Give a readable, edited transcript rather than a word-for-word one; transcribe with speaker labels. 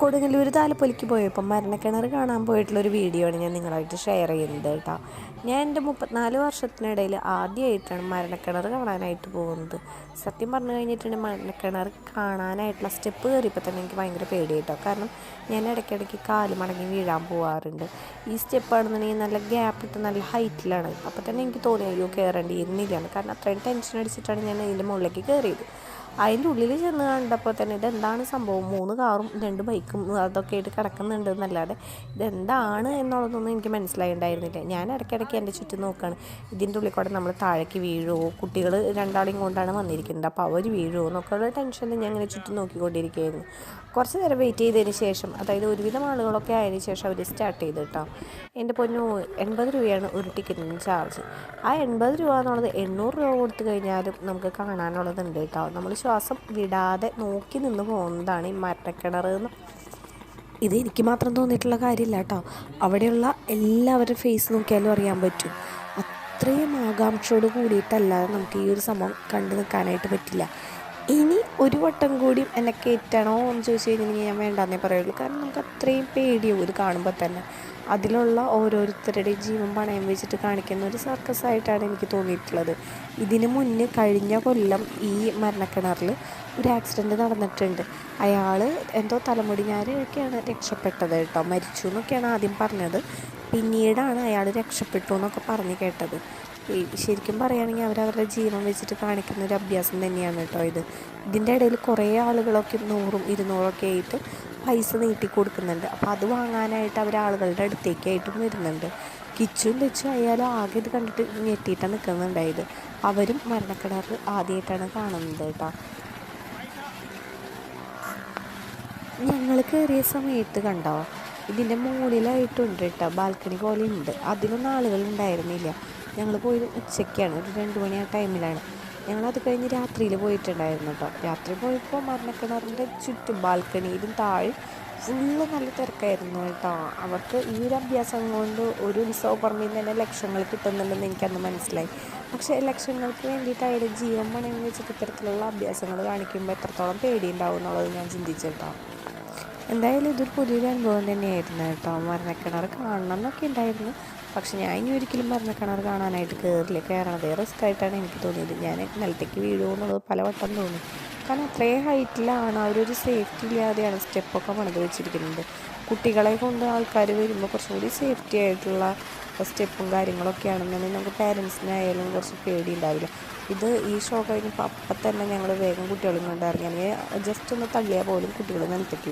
Speaker 1: കൊടുങ്ങല്ലൂർ താലപ്പൊലിക്ക് പോയപ്പോൾ മരണക്കിണർ കാണാൻ പോയിട്ടുള്ളൊരു വീഡിയോ ആണ് ഞാൻ നിങ്ങളായിട്ട് ഷെയർ ചെയ്യുന്നത് കേട്ടോ. ഞാൻ എൻ്റെ 34 വർഷത്തിനിടയിൽ ആദ്യമായിട്ടാണ് മരണക്കിണർ കാണാനായിട്ട് പോകുന്നത്. സത്യം പറഞ്ഞു കഴിഞ്ഞിട്ടുണ്ടെങ്കിൽ മരണക്കിണർ കാണാനായിട്ടുള്ള സ്റ്റെപ്പ് കയറിയപ്പോൾ തന്നെ എനിക്ക് ഭയങ്കര പേടിയായിട്ടോ. കാരണം ഞാൻ ഇടയ്ക്കിടയ്ക്ക് കാല് മടങ്ങി വീഴാൻ പോകാറുണ്ട്. ഈ സ്റ്റെപ്പാണെന്നുണ്ടെങ്കിൽ നല്ല ഗ്യാപ്പ് ഇട്ട് നല്ല ഹൈറ്റിലാണ്. അപ്പോൾ തന്നെ എനിക്ക് തോന്നി അയ്യോ കയറേണ്ടിയിരുന്നില്ലാണ്. കാരണം അത്രയും ടെൻഷൻ അടിച്ചിട്ടാണ് ഞാൻ ഇതിൻ്റെ മുകളിലേക്ക് കയറിയത്. അതിൻ്റെ ഉള്ളിൽ ചെന്ന് കണ്ടപ്പോൾ തന്നെ ഇതെന്താണ് സംഭവം, 3 കാറും 2 ബൈക്കും അതൊക്കെ ആയിട്ട് കിടക്കുന്നുണ്ട് എന്നല്ലാതെ ഇതെന്താണ് എന്നുള്ളതൊന്നും എനിക്ക് മനസ്സിലായിട്ടുണ്ടായിരുന്നില്ല. ഞാൻ ഇടയ്ക്കിടയ്ക്ക് എൻ്റെ ചുറ്റും നോക്കുകയാണ്, ഇതിൻ്റെ ഉള്ളിൽ കൂടെ നമ്മൾ താഴേക്ക് വീഴുമോ, കുട്ടികൾ 2 കൊണ്ടാണ് വന്നിരിക്കുന്നത്, അപ്പോൾ അവർ വീഴുമോ എന്നൊക്കെയുള്ള ടെൻഷനിൽ ഞാൻ ഇങ്ങനെ ചുറ്റും നോക്കിക്കൊണ്ടിരിക്കുകയായിരുന്നു. കുറച്ച് നേരം വെയിറ്റ് ചെയ്തതിന് ശേഷം, അതായത് ഒരുവിധം ആളുകളൊക്കെ ആയതിനു ശേഷം അവർ സ്റ്റാർട്ട് ചെയ്ത് കേട്ടോ. എൻ്റെ പൊന്നു 80 രൂപയാണ് ഒരു ടിക്കറ്റിന് ചാർജ്. ആ 80 രൂപ എന്നുള്ളത് 800 രൂപ കൊടുത്തു കഴിഞ്ഞാലും നമുക്ക് കാണാനുള്ളതുണ്ട് കേട്ടോ. നമ്മൾ ശ്വാസം വിടാതെ നോക്കി നിന്ന് പോകുന്നതാണ് ഈ മരണക്കിണർ എന്ന്. ഇത് എനിക്ക് മാത്രം തോന്നിയിട്ടുള്ള കാര്യമില്ല കേട്ടോ. അവിടെയുള്ള എല്ലാവരുടെ ഫേസ് നോക്കിയാലും അറിയാൻ പറ്റും. അത്രയും ആകാംക്ഷയോട് കൂടിയിട്ടല്ലാതെ നമുക്ക് ഈ ഒരു സംഭവം കണ്ടു നിൽക്കാനായിട്ട് പറ്റില്ല. ഇനി ഒരു വട്ടം കൂടിയും എന്നെ കയറ്റണോ എന്ന് ചോദിച്ചു കഴിഞ്ഞിട്ടുണ്ടെങ്കിൽ ഞാൻ വേണ്ടാന്നേ പറയുള്ളൂ. കാരണം നമുക്ക് അത്രയും പേടിയാവും ഇത് കാണുമ്പോൾ തന്നെ. അതിലുള്ള ഓരോരുത്തരുടെയും ജീവൻ പണയം വെച്ചിട്ട് കാണിക്കുന്ന ഒരു സർക്കസായിട്ടാണ് എനിക്ക് തോന്നിയിട്ടുള്ളത്. ഇതിന് മുന്നേ കഴിഞ്ഞ കൊല്ലം ഈ മരണക്കിണറിൽ ഒരു ആക്സിഡൻറ്റ് നടന്നിട്ടുണ്ട്. അയാൾ എന്തോ തലമുടിഞ്ഞാരൊക്കെയാണ് രക്ഷപ്പെട്ടത് കേട്ടോ. മരിച്ചു എന്നൊക്കെയാണ് ആദ്യം പറഞ്ഞത്. പിന്നീടാണ് അയാൾ രക്ഷപ്പെട്ടു എന്നൊക്കെ പറഞ്ഞ് കേട്ടത്. ശരിക്കും പറയുകയാണെങ്കിൽ അവരവരുടെ ജീവൻ വെച്ചിട്ട് കാണിക്കുന്ന ഒരു അഭ്യാസം തന്നെയാണ് കേട്ടോ ഇത്. ഇതിൻ്റെ ഇടയിൽ കുറേ ആളുകളൊക്കെ 100ഉം 200ഒക്കെ ആയിട്ട് പൈസ നീട്ടി കൊടുക്കുന്നുണ്ട്. അപ്പോൾ അത് വാങ്ങാനായിട്ട് അവർ ആളുകളുടെ അടുത്തേക്കായിട്ടും വരുന്നുണ്ട്. കിച്ചും തെച്ചും ആയാലും ആകെ ഇത് കണ്ടിട്ട് ഞെട്ടിയിട്ടാണ് നിൽക്കുന്നുണ്ടായത്. അവരും മരണക്കിണർ ആദ്യമായിട്ടാണ് കാണുന്നത് കേട്ടോ. ഞങ്ങൾ കയറിയ സമയത്ത് കണ്ടോ, ഇതിൻ്റെ മുകളിലായിട്ടുണ്ട് കേട്ടോ, ബാൽക്കണി പോലെ ഉണ്ട്. അതിലൊന്നും ആളുകൾ ഉണ്ടായിരുന്നില്ല. ഞങ്ങൾ പോയത് ഉച്ചയ്ക്കാണ്, ഒരു 2 മണി ആ ടൈമിലാണ്. ഞങ്ങളത് കഴിഞ്ഞ് രാത്രിയിൽ പോയിട്ടുണ്ടായിരുന്നു കേട്ടോ. രാത്രി പോയപ്പോൾ മരണക്കിണറിൻ്റെ ചുറ്റും ബാൽക്കണിയിലും താഴെ ഫുള്ള് നല്ല തിരക്കായിരുന്നു കേട്ടോ. അവർക്ക് ഈ ഒരു അഭ്യാസം കൊണ്ട് ഒരു ഉത്സവ പറമ്പിൽ തന്നെ ലക്ഷങ്ങൾ കിട്ടുന്നുണ്ടെന്ന് എനിക്കന്ന് മനസ്സിലായി. പക്ഷേ ലക്ഷങ്ങൾക്ക് വേണ്ടിയിട്ട് അയാളുടെ ജീവൻ പണയം വെച്ചിട്ട് ഇത്തരത്തിലുള്ള അഭ്യാസങ്ങൾ കാണിക്കുമ്പോൾ എത്രത്തോളം പേടിയുണ്ടാവും എന്നുള്ളത് ഞാൻ ചിന്തിച്ചു കേട്ടോ. എന്തായാലും ഇതൊരു പുതിയൊരു അനുഭവം തന്നെയായിരുന്നു കേട്ടോ. മരണക്കിണർ കാണണം എന്നൊക്കെ ഉണ്ടായിരുന്നു. പക്ഷെ ഞാൻ ഇനി ഒരിക്കലും മരണക്കിണർ കാണാനായിട്ട് കയറണത് റിസ്ക് ആയിട്ടാണ് എനിക്ക് തോന്നിയത്. ഞാൻ നിലത്തേക്ക് വീഴുമോ എന്നുള്ളത് പലവട്ടം തോന്നി. കാരണം അത്രയും ഹൈറ്റിലാണ്, അവരൊരു സേഫ്റ്റി ഇല്ലാതെയാണ് സ്റ്റെപ്പൊക്കെ പണിത് വെച്ചിരിക്കുന്നത്. കുട്ടികളെ കൊണ്ട് ആൾക്കാർ വരുമ്പോൾ കുറച്ചും കൂടി സേഫ്റ്റി ആയിട്ടുള്ള സ്റ്റെപ്പും കാര്യങ്ങളൊക്കെ ആണെന്നുണ്ടെങ്കിൽ നമുക്ക് പാരൻസിനായാലും കുറച്ച് പേടി ഉണ്ടാവില്ല. ഇത് ഈ ഷോ കഴിഞ്ഞപ്പോൾ അപ്പം തന്നെ ഞങ്ങൾ വേഗം കുട്ടികളും കൊണ്ടിറങ്ങി. അല്ലെങ്കിൽ ജസ്റ്റ് ഒന്ന് തള്ളിയാൽ പോലും കുട്ടികൾ നിലത്തേക്ക്